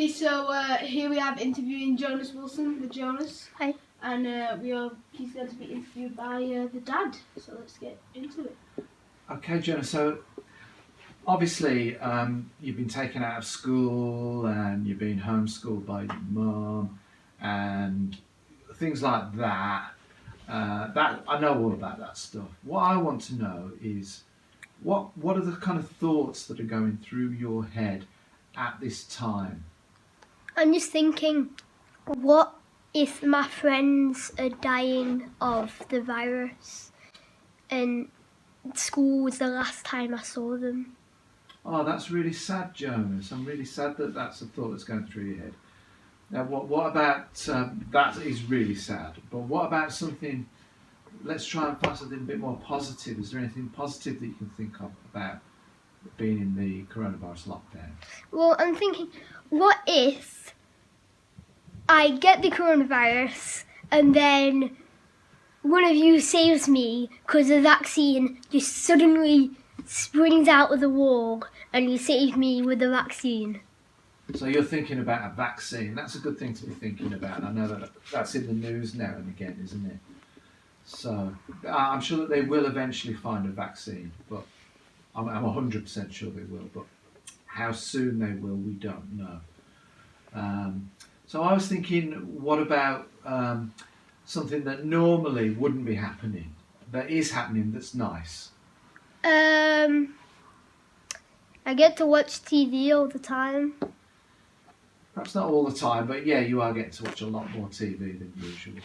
Okay, so here we have interviewing Jonas Wilson, the Jonas. Hi. And he's going to be interviewed by the dad. So let's get into it. Okay, Jonas, so obviously you've been taken out of school and you've been homeschooled by your mum and things like that. That I know all about that stuff. What I want to know is what are the kind of thoughts that are going through your head at this time? I'm just thinking, what if my friends are dying of the virus and school was the last time I saw them? Oh, that's really sad, Jonas. I'm really sad that that's a thought that's going through your head. Now, what about that is really sad. But what about something? Let's try and find something a bit more positive. Is there anything positive that you can think of about being in the coronavirus lockdown? Well, I'm thinking, what if I get the coronavirus and then one of you saves me because the vaccine just suddenly springs out of the wall and you save me with the vaccine? So you're thinking about a vaccine. That's a good thing to be thinking about. I know that's in the news now and again, isn't it? So I'm sure that they will eventually find a vaccine, but I'm 100% sure they will. But how soon they will, we don't know. So I was thinking, what about something that normally wouldn't be happening, that is happening, that's nice? I get to watch TV all the time. Perhaps not all the time, but yeah, you are getting to watch a lot more TV than usual.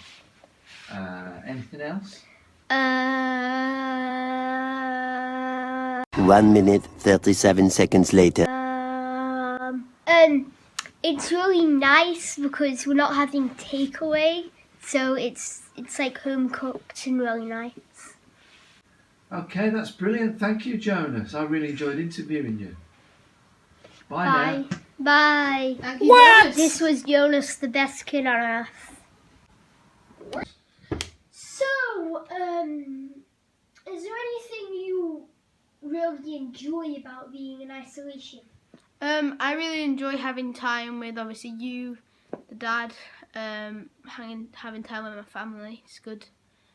Anything else? 1 minute, 37 seconds later. It's really nice because we're not having takeaway, so it's like home cooked and really nice. Okay, that's brilliant. Thank you, Jonas. I really enjoyed interviewing you. Bye now. Bye. Thank you, Jonas. This was Jonas, the best kid on earth. So, is there anything you really enjoy about being in isolation? I really enjoy having time with obviously you, the dad, having time with my family. It's good.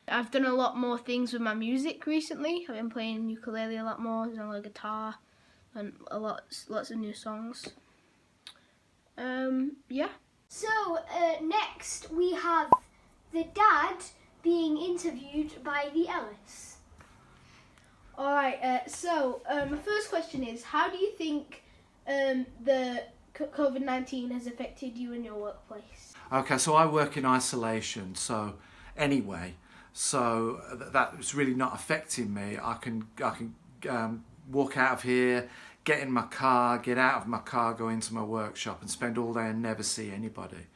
I've done a lot more things with my music recently. I've been playing ukulele a lot more, and a guitar, and lots of new songs. Yeah. So, next we have the dad being interviewed by the Ellis. Alright, so my first question is, how do you think the COVID-19 has affected you in your workplace? Okay, so I work in isolation, so anyway, so that's really not affecting me. I can walk out of here, get in my car, get out of my car, go into my workshop and spend all day and never see anybody.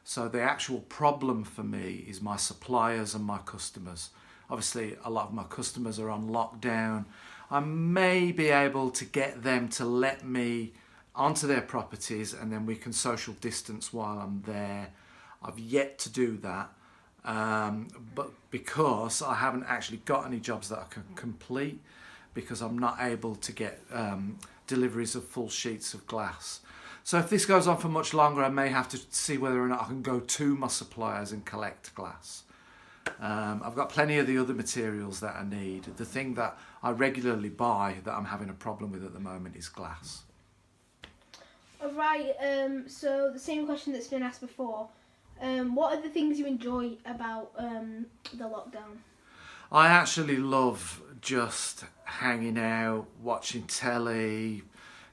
So the actual problem for me is my suppliers and my customers. Obviously, a lot of my customers are on lockdown. I may be able to get them to let me onto their properties and then we can social distance while I'm there. I've yet to do that, but because I haven't actually got any jobs that I can complete, because I'm not able to get deliveries of full sheets of glass. So if this goes on for much longer, I may have to see whether or not I can go to my suppliers and collect glass. I've got plenty of the other materials that I need. The thing that I regularly buy that I'm having a problem with at the moment is glass. Alright, so the same question that's been asked before. What are the things you enjoy about the lockdown? I actually love just hanging out, watching telly,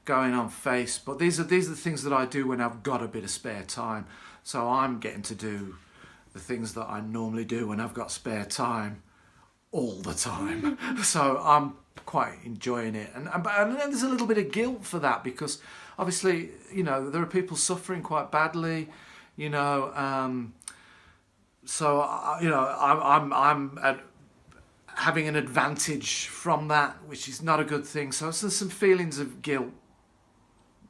going on Facebook. These are the things that I do when I've got a bit of spare time. So I'm getting to do the things that I normally do when I've got spare time all the time. So I'm quite enjoying it. And there's a little bit of guilt for that because obviously, you know, there are people suffering quite badly, you know. I'm having an advantage from that, which is not a good thing. So there's some feelings of guilt.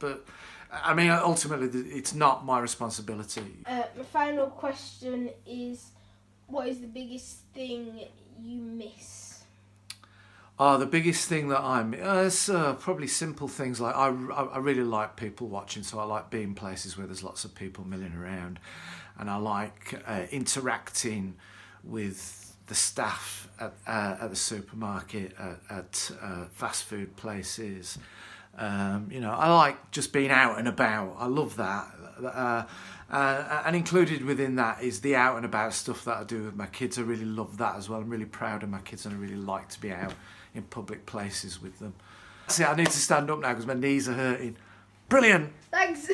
But, I mean, ultimately, it's not my responsibility. My final question is, what is the biggest thing you miss? Oh, the biggest thing that it's probably simple things like I really like people watching, so I like being places where there's lots of people milling around, and I like interacting with the staff at the supermarket, at fast food places. I like just being out and about. I love that. And included within that is the out and about stuff that I do with my kids. I really love that as well. I'm really proud of my kids, and I really like to be out in public places with them. See, I need to stand up now because my knees are hurting. Brilliant. Thanks.